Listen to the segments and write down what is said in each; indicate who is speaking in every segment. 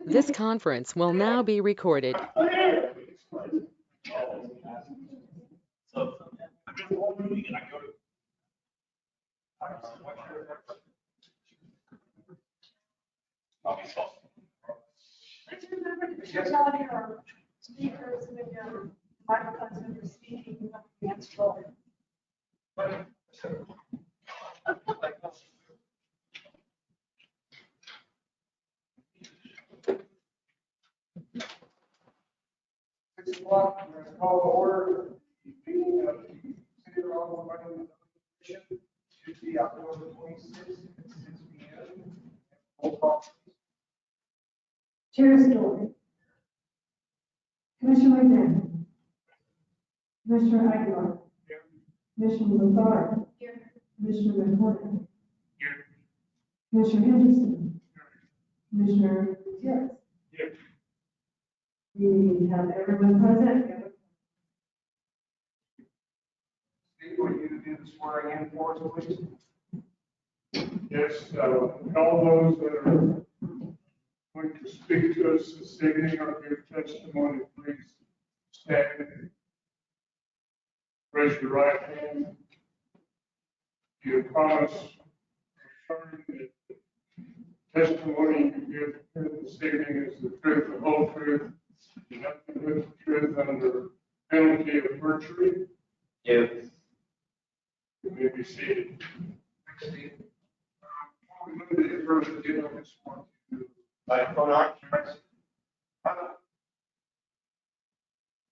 Speaker 1: This conference will now be recorded.
Speaker 2: Let's remember to tell your speakers when your microphones when you're speaking, you have to be answered.
Speaker 3: Six o'clock, we're going to call to order the meeting of the City of Rockville Planning Commission, Tuesday, October 26th at 6 p.m. Roll call.
Speaker 2: Chair Story. Commissioner McDaniel. Commissioner Aguilar. Commissioner Lazar. Commissioner McCormick. Commissioner Henderson. Commissioner Gutierrez. We have everyone present.
Speaker 3: Steve, will you do the swearing in for us, please?
Speaker 4: Yes, all those that are going to speak to us this evening or give testimony, please stand and raise your right hand. Do you promise affirm that the testimony you give here this evening is the truth, the whole truth, and nothing but the truth under penalty of perjury?
Speaker 3: Yes.
Speaker 4: You may be seated.
Speaker 3: Thanks, Steve. Before we move to the first agenda, I just want to.
Speaker 5: Microphone on.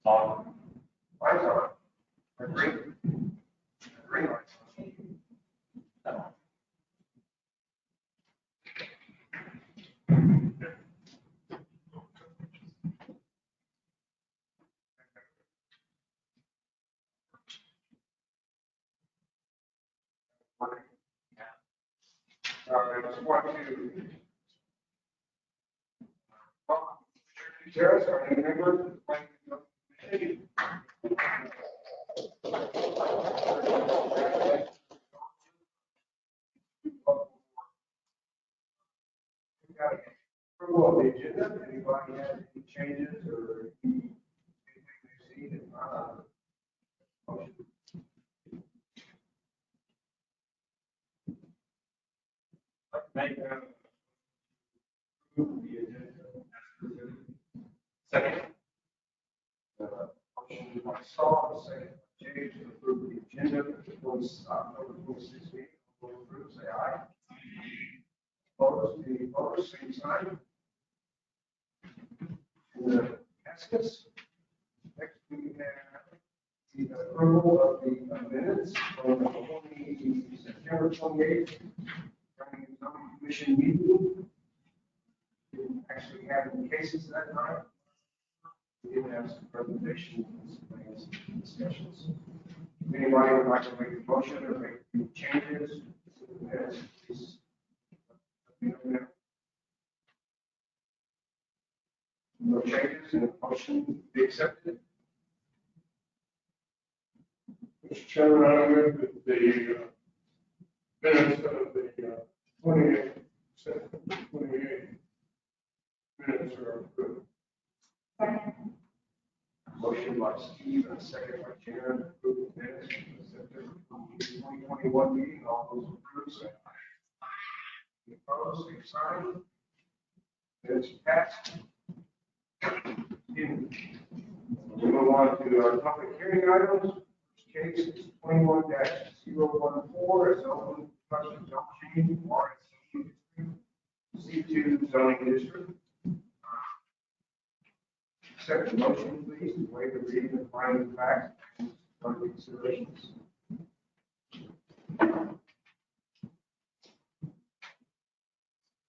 Speaker 5: On.
Speaker 3: Lights on. Green. Green lights. Working. I just want to. Gutierrez, are you a member of the planning committee? Approval of the agenda, anybody have any changes or anything they've seen? If not, motion.
Speaker 5: Make approve the agenda as presented. Second.
Speaker 3: Motion by Saul, second by James to approve the agenda for this October 26th meeting. All those approve, say aye. Opposed, any opposed, same sign. Escus. Next, we have the approval of the minutes from the September 28th zoning commission meeting. Didn't actually have any cases that night. We did have some presentations and some plans and discussions. If anybody would like to make a motion or make any changes to the minutes, please let me know. No changes and the motion be accepted.
Speaker 4: Mr. Chairman, I move that the minutes of the 28 minutes are approved.
Speaker 3: Motion by Steve and second by Sharon to approve the minutes of the September 2021 meeting. All those approved, say aye. Any opposed, same sign. Minutes passed. We move on to our public hearing items. Case is 21-014 is open discussion zone change C2 zoning district. Accept the motion, please, to waive the reading of finding facts and further considerations.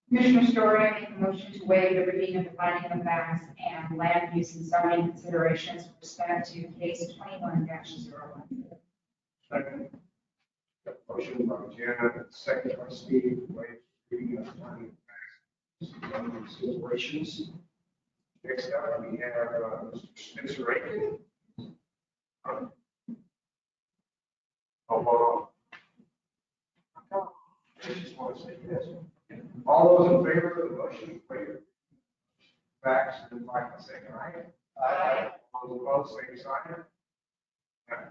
Speaker 6: Commissioner Story, I make a motion to waive the reading of the finding of facts and land use and zoning considerations with respect to case 21-014.
Speaker 4: Second.
Speaker 3: Motion by Janet, second by Steve, to waive the reading of finding facts and further considerations. Next up, we have Mr. Spencer Aiken. I just want to say yes. All those in favor of the motion, waive. facts, signify by saying aye. Aye. All those opposed, same sign. Yeah.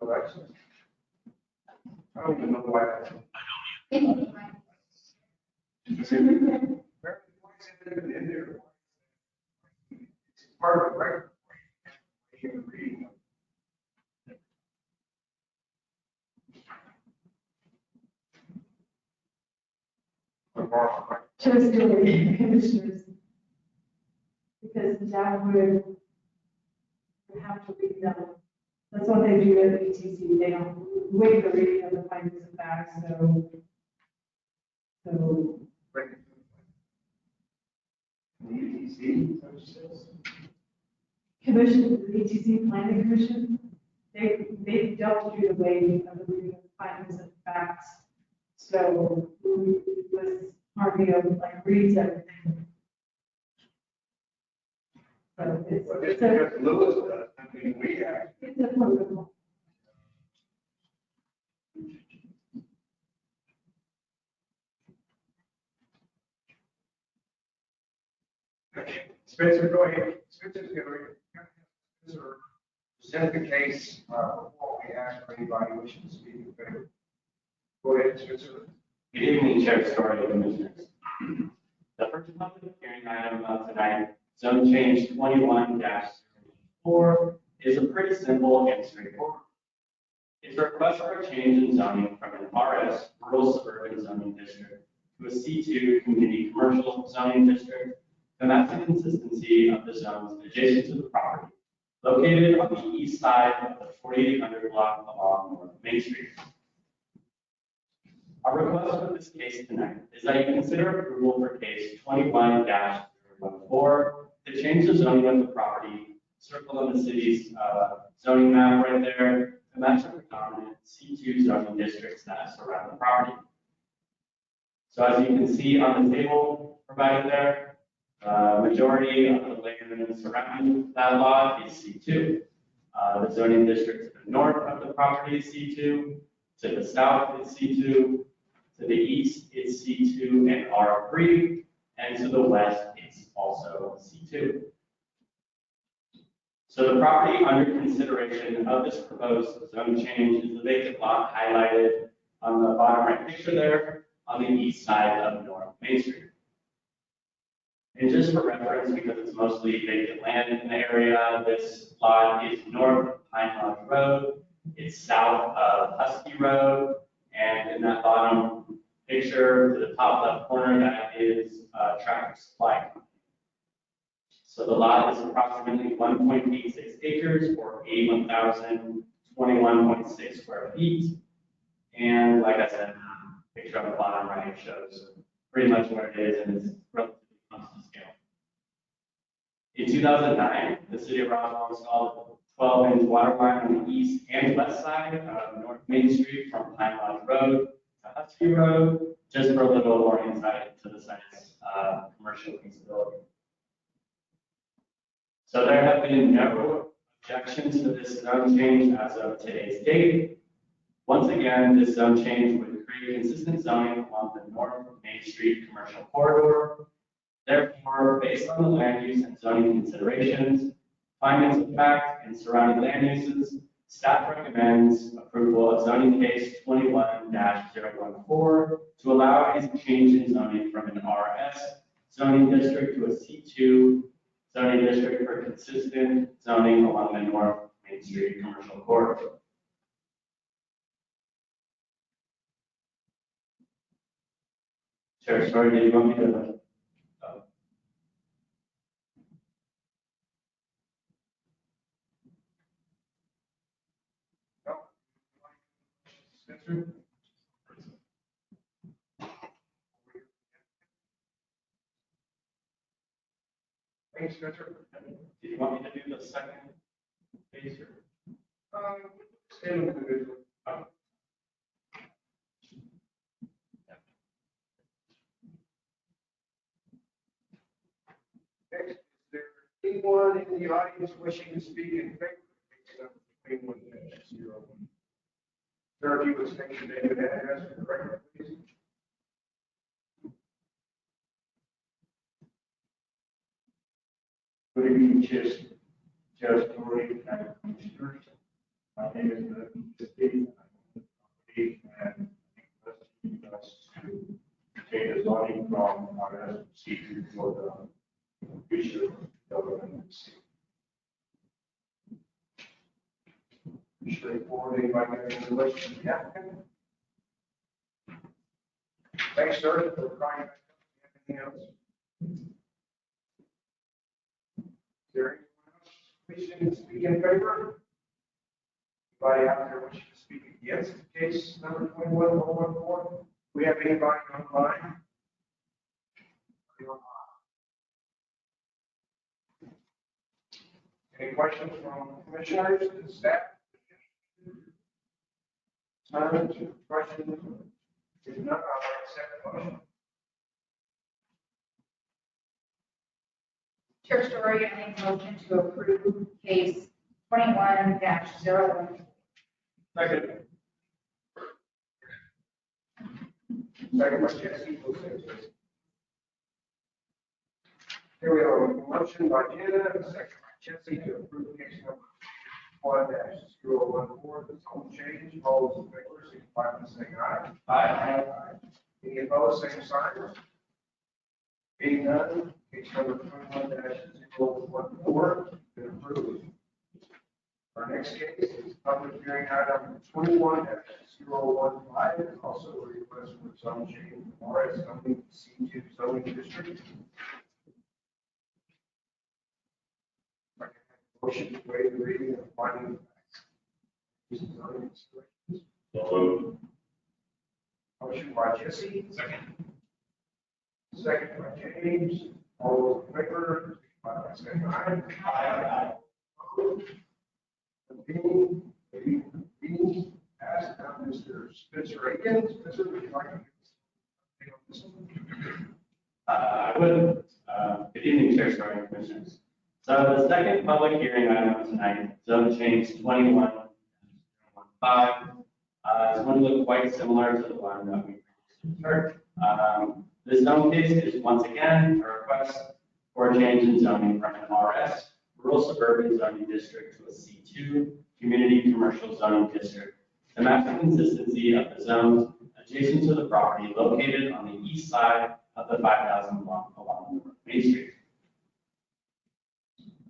Speaker 3: Election. I don't even know why that's. In there. It's part of the record. Human reading.
Speaker 2: Just the commissioners. Because that would have to read them. That's what they do at ETC. They don't waive the reading of the findings of facts, so
Speaker 3: The ETC,
Speaker 2: commission, the ETC planning commission, they don't do the waiving of the reading of the findings of facts. So this RVO like reads everything. So
Speaker 3: Just because Lewis does, I mean, we have.
Speaker 2: it's a protocol.
Speaker 3: Spencer, go ahead. Spencer's gonna present the case, before we ask for anybody wishing to speak in favor. Go ahead, Spencer.
Speaker 5: Good evening, Chair Story and Commissioners. The first public hearing item of tonight, zone change 21-4, is a pretty simple and straightforward. It's a request for a change in zoning from an RS, rural suburban zoning district, to a C2 community commercial zoning district, and that's the consistency of the zones adjacent to the property, located on the east side of the 4800 block along North Main Street. Our request for this case tonight is that you consider approval for case 21-014 to change the zoning of the property circled on the city's zoning map right there, and that's the predominant C2 zoning districts that surround the property. So as you can see on the table provided there, majority of the land surrounding that lot is C2. The zoning district to the north of the property is C2, to the south is C2, to the east it's C2 and R3, and to the west it's also C2. So the property under consideration of this proposed zone change is the vacant lot highlighted on the bottom right picture there on the east side of North Main Street. And just for reference, because it's mostly vacant land in the area, this lot is north of Pine Lodge Road, it's south of Husky Road, and in that bottom picture to the top left corner, that is Tractor Supply Company. So the lot is approximately 1.86 acres or 81,021.6 square feet. And like I said, picture on the bottom right shows pretty much where it is and it's relatively close to scale. In 2009, the city of Roswell installed a 12-inch water line on the east and west side of North Main Street from Pine Lodge Road to Husky Road, just for a little more insight into the site's commercial feasibility. So there have been no objections to this zone change as of today's date. Once again, this zone change would create consistent zoning along the North Main Street commercial corridor. Therefore, based on the land use and zoning considerations, findings of fact, and surrounding land uses, staff recommends approval of zoning case 21-014 to allow a change in zoning from an RS zoning district to a C2 zoning district for consistent zoning along the North Main Street commercial corridor. Chair Story, did you want me to?
Speaker 3: Spencer? Thanks, Spencer.
Speaker 5: Do you want me to do the second phase or?
Speaker 3: Stand up individually. Next, is there anyone in the audience wishing to speak in favor of case number 21-01? Sir, if you would state your name and address for the record, please.
Speaker 4: Good evening, Chair Story and Commissioners. My name is Steve, and request us to take the zoning from RSC for the future development.
Speaker 3: Straightforward, anybody got any questions of the applicant? Thanks, sir, for calling. Anything else? Is there anyone else wishing to speak in favor? Anybody out there wishing to speak against case number 21114? We have anybody online? Any questions from commissioners and staff? Comments or questions? If not, I'll accept the motion.
Speaker 6: Chair Story, I make a motion to approve case 21-01.
Speaker 3: Second. Second by Jesse. Here we are, motion by Jenna, second by Jesse to approve case number 1-014, the zone change. All those in favor, signify by saying aye. Aye. Any opposed, same sign. Being none, case number 21-014 been approved. Our next case is public hearing item 21-015, also a request for zone change from RS zoning C2 zoning district. Motion to waive the reading of finding of facts. Motion by Jesse. Second by James. All those in favor, by saying aye. Aye. Being asked now, Mr. Spencer Aiken. Spencer, would you like to take on this one?
Speaker 5: I would. Good evening, Chair Story and Commissioners. So the second public hearing item tonight, zone change 21-15, is going to look quite similar to the one that we previously heard. This zone case is once again a request for a change in zoning from an RS, rural suburban zoning district, to a C2, community commercial zoning district. The match the consistency of the zones adjacent to the property located on the east side of the 5,000 block along Main Street.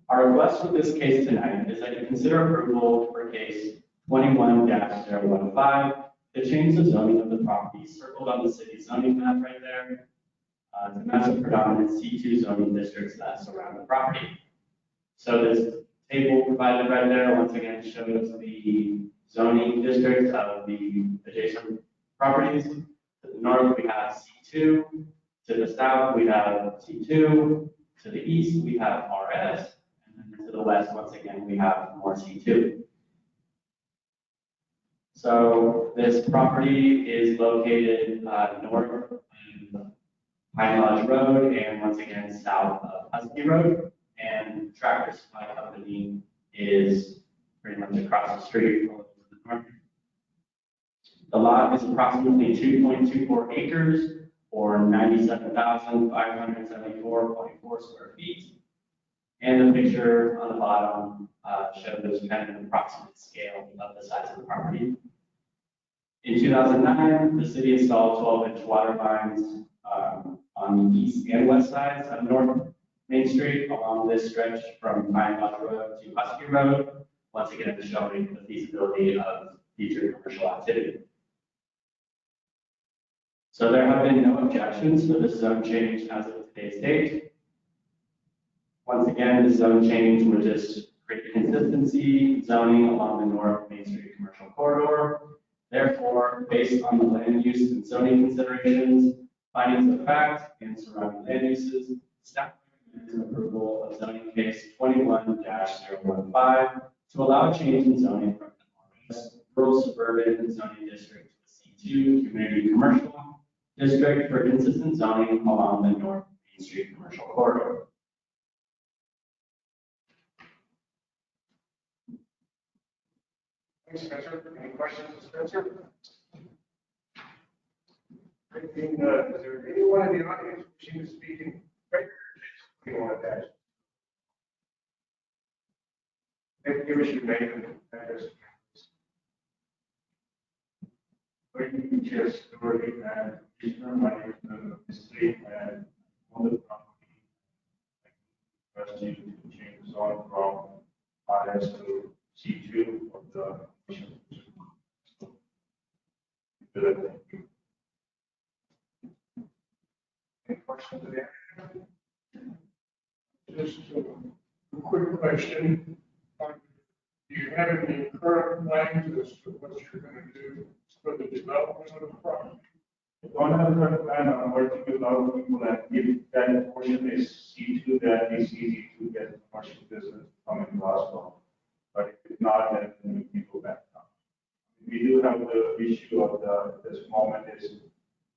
Speaker 5: Our request with this case tonight is that you consider approval for case 21-015 to change the zoning of the property circled on the city zoning map right there to match the predominant C2 zoning districts that surround the property. So this table provided right there once again shows the zoning districts of the adjacent properties. To the north, we have C2. To the south, we have C2. To the east, we have RS. And then to the west, once again, we have more C2. So this property is located north of Pine Lodge Road and once again south of Husky Road. And Tractor Supply Company is pretty much across the street from the north. The lot is approximately 2.24 acres or 97,574.4 square feet. And the picture on the bottom shows kind of an approximate scale of the size of the property. In 2009, the city installed 12-inch water lines on the east and west sides of North Main Street along this stretch from Pine Lodge Road to Husky Road, once again showing the feasibility of future commercial activity. So there have been no objections for this zone change as of today's date. Once again, the zone change would just create consistency zoning along the North Main Street commercial corridor. Therefore, based on the land use and zoning considerations, findings of fact, and surrounding land uses, staff recommends approval of zoning case 21-015 to allow a change in zoning from the RS rural suburban zoning district to C2 community commercial district for consistent zoning along the North Main Street commercial corridor.
Speaker 3: Thanks, Spencer. Any questions of Spencer? Is there anyone in the audience wishing to speak in favor of this? Anyone attached? issue made in address.
Speaker 7: But you can just already add additional money to the state and on the property. First, you to change the zone from RS to C2 of the commission.
Speaker 3: Any questions of the
Speaker 4: Just a quick question. Do you have any current plans as to what you're going to do for the development of the property?
Speaker 7: Don't have a plan on working with our people and if that portion is C2, then it's easy to get commercial business coming to Roswell. But if it's not, then we can go back down. We do have the issue of this moment is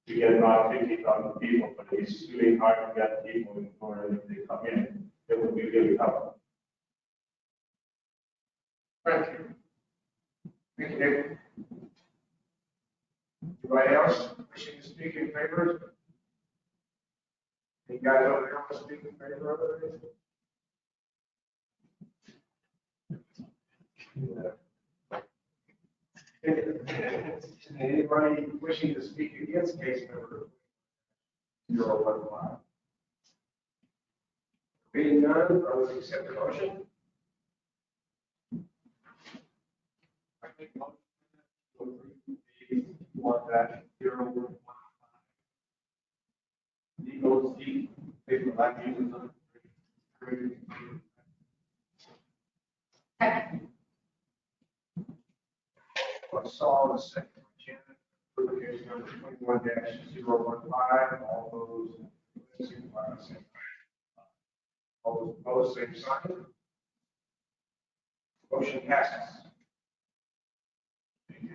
Speaker 7: to get not 50,000 people, but it's really hard to get people in Florida if they come in. It would be really tough.
Speaker 4: Thank you.
Speaker 3: Thank you, David. Anybody else wishing to speak in favor? Any guys over there want to speak in favor of it? Anybody wishing to speak against case number 015? Being none, I would accept the motion. I think motion to approve the 1-015. Legal seat, paper land uses on.
Speaker 6: Second.
Speaker 3: I saw the second agenda, application number 21-015, all those in favor, signify by saying aye. All those opposed, same sign. Motion passes. Thank you.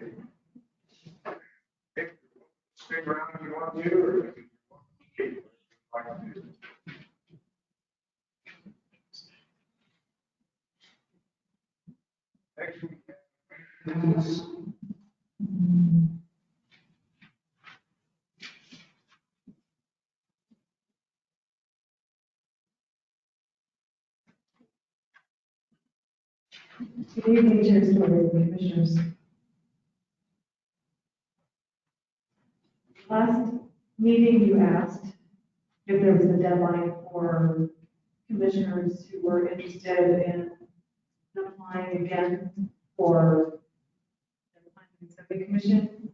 Speaker 3: Stick around if you want to, or if you want to keep like to do. Next week.
Speaker 2: Good evening, Chair Story and Commissioners. Last meeting, you asked if there was a deadline for commissioners who were interested in applying again for the Planning and Zoning Commission.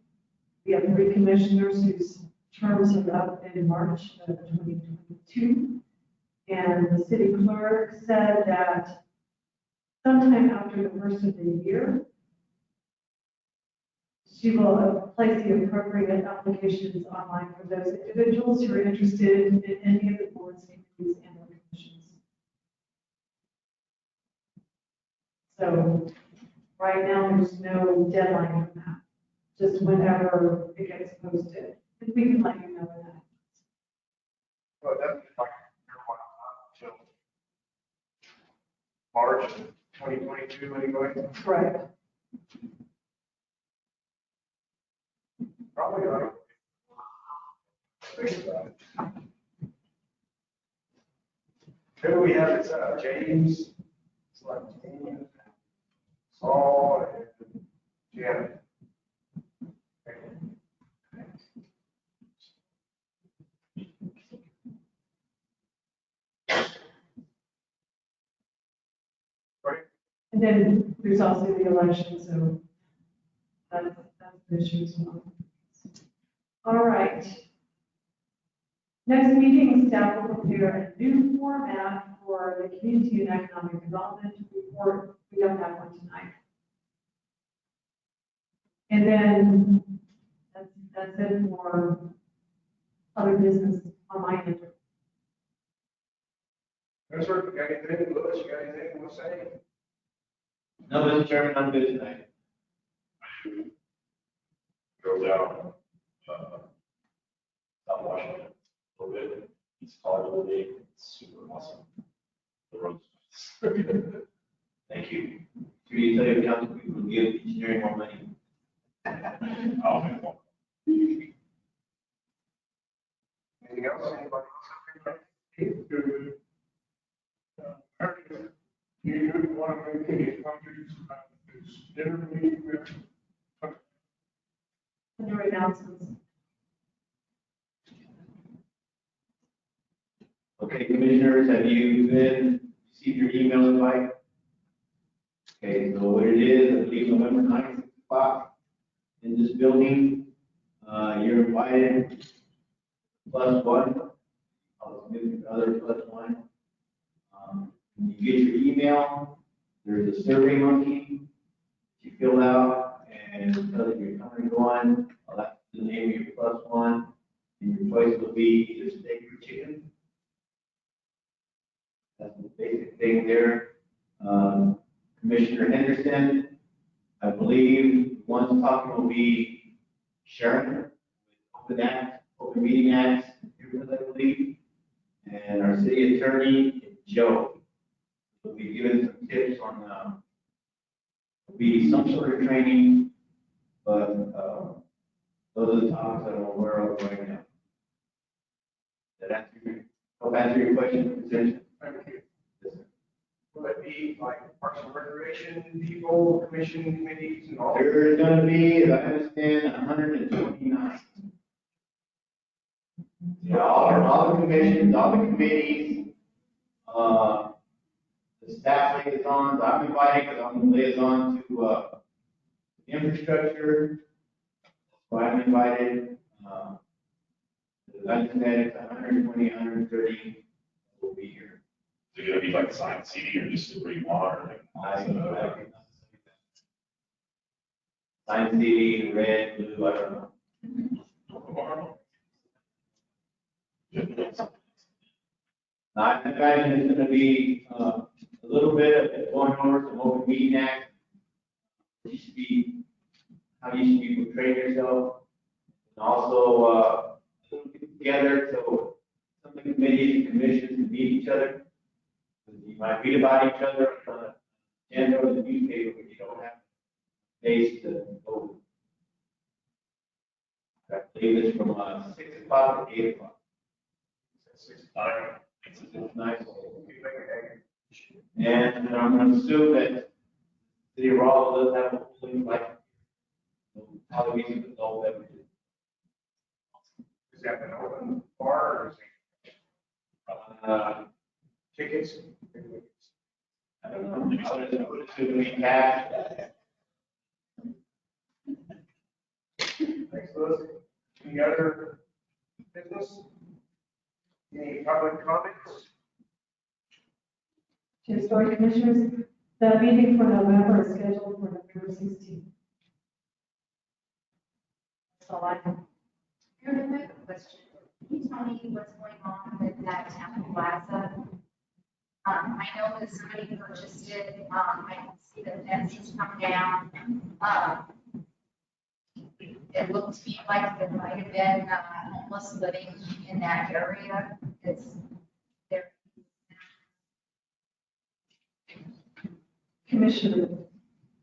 Speaker 2: We have 3 commissioners whose terms are up in March of 2022. And the city clerk said that sometime after the first of the year, she will place the appropriate applications online for those individuals who are interested in any of the boards, committees, and or commissions. So right now, there's no deadline for that, just whenever it gets posted. And we can let you know that.
Speaker 3: Well, that's like until March 2022 anyway.
Speaker 2: Correct.
Speaker 3: Probably not. Think about it. Who do we have? It's James, James, Saul, and Janet. Right.
Speaker 2: And then there's also the election, so that's the issue as well. All right. Next meeting, staff will prepare a new format for the community and economic development report. We don't have one tonight. And then that's it for other business on my end.
Speaker 3: That's right. You got anything, Louis? You got anything you want to say?
Speaker 8: No, Mr. Chairman, I'm good tonight.
Speaker 7: Go down, South Washington, a little bit, East Colorado Lake, it's super awesome. The roads.
Speaker 8: Thank you. Do you tell your council we will give engineering more money?
Speaker 7: Oh, man.
Speaker 3: Anything else? Anybody else?
Speaker 4: Meredith, you want to make any comments dinner meeting with,
Speaker 2: Under announcements.
Speaker 8: Okay, commissioners, have you received your email invite? Okay, so what it is, I believe November 9th, 6 o'clock in this building. You're invited, +1, significant other +1. When you get your email, there's a survey monkey you fill out and tell that you're coming and going. That's the name of your +1, and your choice will be either steak or chicken. That's the basic thing there. Commissioner Henderson, I believe the ones talking will be Sharon, with Open Meeting Act, I believe, and our city attorney, Joe. We'll be given some tips on, will be some sort of training, but those are the topics that I'm aware of right now. That help answer your question, Commissioner?
Speaker 3: Thank you. Will it be like Parks and Recreation people, commission committees and all?
Speaker 8: There's gonna be, as I understand, 129. Yeah, all the commissions, all the committees, the staff liaisons, I'm invited because I'm the liaison to, infrastructure. So I'm invited, as I understand it's 120, 130 will be here.
Speaker 9: Is it gonna be like signed CD or just where you want, or like?
Speaker 8: Sign CD, red, blue, I don't know. Now, I imagine it's gonna be, a little bit of going over some Open Meeting Act. You should be, how you should be portraying yourself. And also, get together so some of the committees and commissions can meet each other. You might read about each other on the agenda or the newspaper, but you don't have days to go. I believe it's from 6 o'clock to 8 o'clock.
Speaker 9: 6 o'clock.
Speaker 8: It's nice. And I'm going to assume that City of Raleigh does have a polling like probably we should know that we do.
Speaker 3: Is that an open bar or is it tickets?
Speaker 8: I don't know. I would assume we cash.
Speaker 3: Thanks, Liz. Any other business? Any public comments?
Speaker 2: Chair Story, Commissioners, the meeting for November is scheduled for November 16th. That's all I have.
Speaker 6: Aaron, I have a question. Can you tell me what's going on with that town plaza? I know that somebody purchased it. I can see the fences come down. It looked to me like there might have been homeless living in that area. It's there.
Speaker 2: Commissioner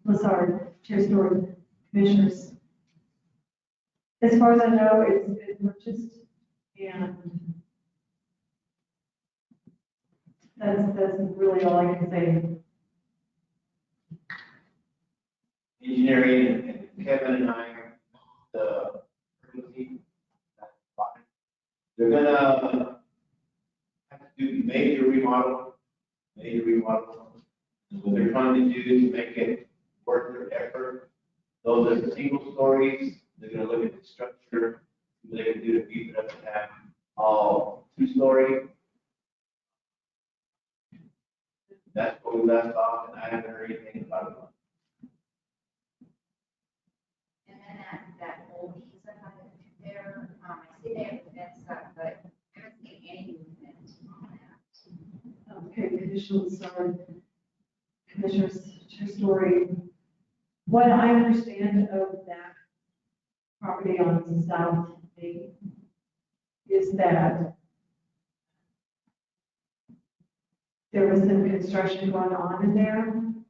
Speaker 2: Lazard, Chair Story, Commissioners. As far as I know, it's been purchased and that's really all I can say.
Speaker 8: Engineering and Kevin and I, they're gonna have to do major remodel. What they're trying to do to make it worth their effort. Those are single stories. They're gonna look at the structure, what they can do to beef it up and have all 2-story. That's what we left off, and I haven't heard anything about it.
Speaker 6: And then that old piece of it there, I see they have the fence up, but I haven't seen any movement on that.
Speaker 2: Okay, Commissioners, Chair Story. What I understand of that property on South Main is that there was some construction going on in there. And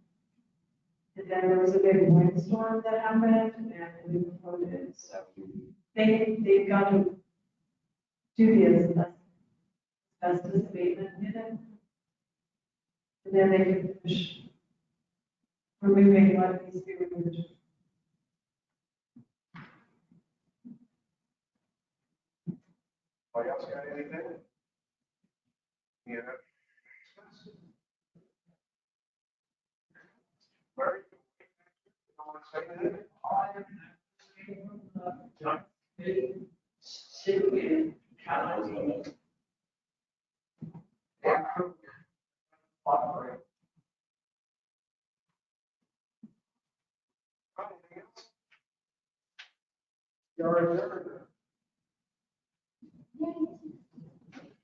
Speaker 2: then there was a big windstorm that happened and we voted. So they've got to do the asbestos abatement in it. And then they can finish removing what needs to be removed.
Speaker 3: Anybody else got anything? Yeah. Murray? You don't want to say anything? Anything else? You're adjourned.
Speaker 6: Yay.